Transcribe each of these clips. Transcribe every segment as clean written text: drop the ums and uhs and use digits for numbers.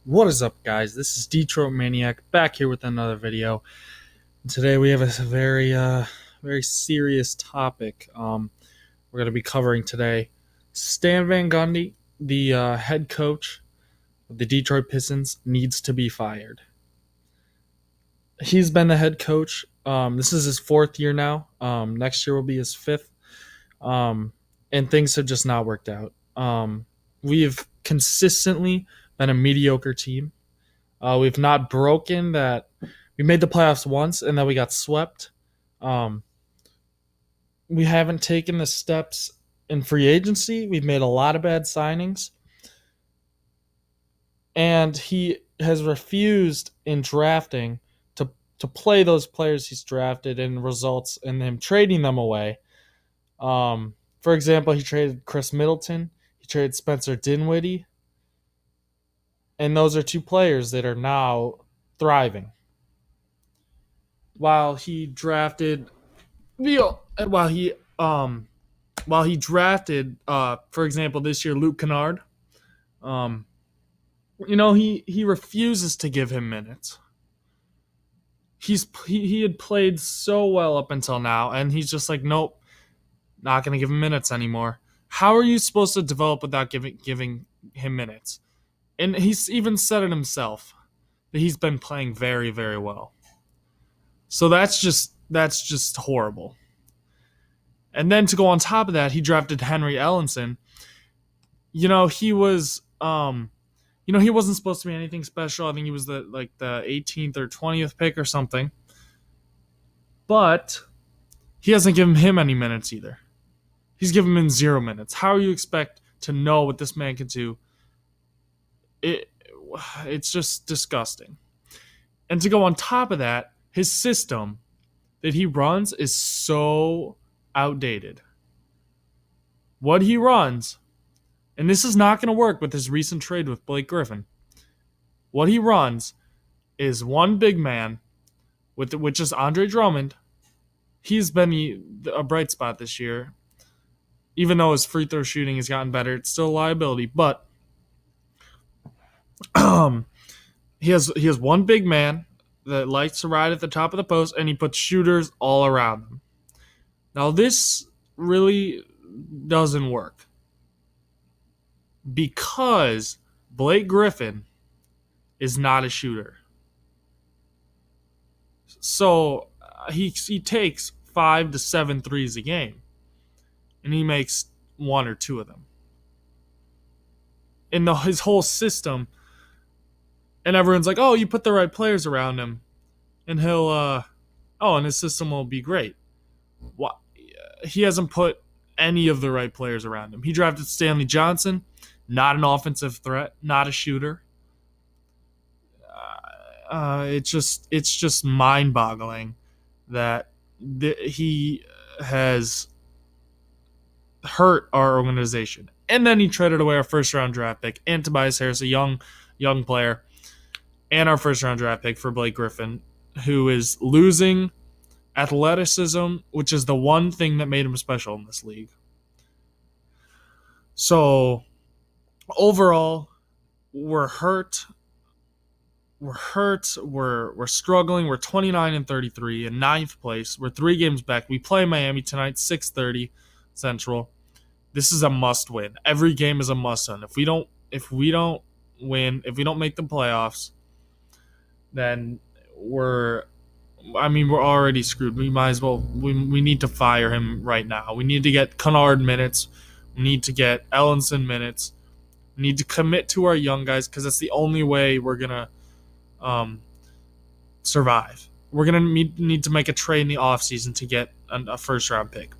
What is up, guys? This is Detroit Maniac back here with another video. Today we have a very serious topic. We're going to be covering today. Stan Van Gundy, the head coach of the Detroit Pistons, needs to be fired. He's been the head coach. This is his fourth year now. Next year will be his fifth. And things have just not worked out. We've consistently been a mediocre team. We've not broken that. We made the playoffs once, and then we got swept. We haven't taken the steps in free agency. We've made a lot of bad signings. And he has refused in drafting to play those players he's drafted, and results in him trading them away. For example, he traded Chris Middleton. He traded Spencer Dinwiddie. And those are two players that are now thriving. While he drafted, while he drafted, for example, this year Luke Kennard, he refuses to give him minutes. He had played so well up until now, and he's just like, nope, not going to give him minutes anymore. How are you supposed to develop without giving him minutes? And he's even said it himself that he's been playing very, very well. So that's just horrible. And then to go on top of that, he drafted Henry Ellenson. He was he wasn't supposed to be anything special. I think he was the 18th or 20th pick or something. But he hasn't given him any minutes either. He's given him 0 minutes. How do you expect to know what this man can do? It's just disgusting. And to go on top of that, his system that he runs is so outdated. What he runs, and this is not going to work with his recent trade with Blake Griffin. What he runs is one big man, which is Andre Drummond. He's been a bright spot this year. Even though his free throw shooting has gotten better, it's still a liability. But he has one big man that likes to ride at the top of the post, and he puts shooters all around him. Now, this really doesn't work because Blake Griffin is not a shooter. So he takes 5 to 7 threes a game, and he makes 1 or 2 of them. In his whole system. And everyone's like, oh, you put the right players around him, and and his system will be great. He hasn't put any of the right players around him. He drafted Stanley Johnson, not an offensive threat, not a shooter. It's just mind-boggling that he has hurt our organization. And then he traded away our first-round draft pick, and Tobias Harris, a young player, and our first-round draft pick for Blake Griffin, who is losing athleticism, which is the one thing that made him special in this league. So, overall, we're hurt. We're struggling. We're 29-33 in 9th place. We're 3 games back. We play Miami tonight, 6:30 Central. This is a must-win. Every game is a must-win. If we don't win, if we don't make the playoffs, then we're already screwed. We might as well. We need to fire him right now. We need to get Kennard minutes. We need to get Ellenson minutes. We need to commit to our young guys, because that's the only way we're gonna survive. We're gonna need to make a trade in the offseason to get a first round pick,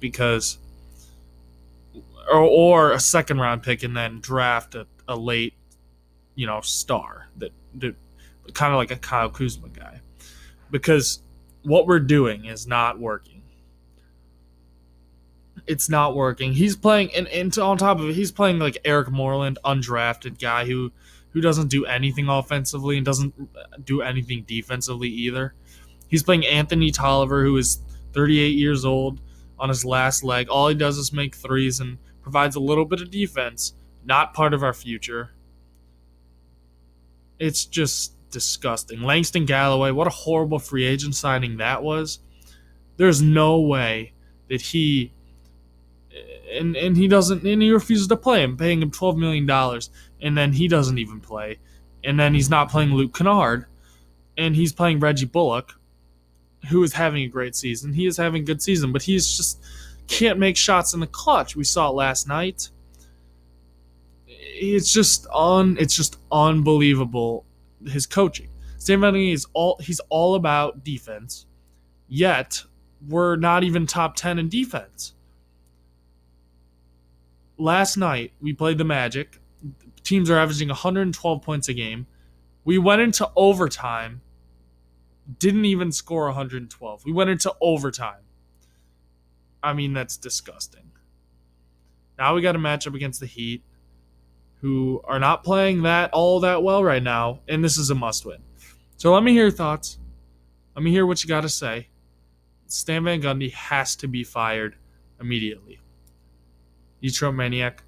or a second round pick, and then draft a late star that kind of like a Kyle Kuzma guy, because what we're doing is not working. It's not working. He's playing, and on top of it, he's playing like Eric Moreland, undrafted guy who doesn't do anything offensively and doesn't do anything defensively either. He's playing Anthony Tolliver, who is 38 years old, on his last leg. All he does is make threes and provides a little bit of defense. Not part of our future. It's just disgusting. Langston Galloway, what a horrible free agent signing that was. There's no way that he refuses to play him, paying him $12 million, and then he doesn't even play, and then he's not playing Luke Kennard, and he's playing Reggie Bullock, who is having a great season. He is having a good season, but he's just can't make shots in the clutch. We saw it last night. It's just unbelievable, his coaching. Stan Van Gundy he's all about defense, yet we're not even top 10 in defense. Last night we played the Magic. Teams are averaging 112 points a game. We went into overtime, didn't even score 112. We went into overtime. I mean, that's disgusting. Now we got a matchup against the Heat, who are not playing all that well right now, and this is a must-win. So let me hear your thoughts. Let me hear what you got to say. Stan Van Gundy has to be fired immediately. Detroit Maniac.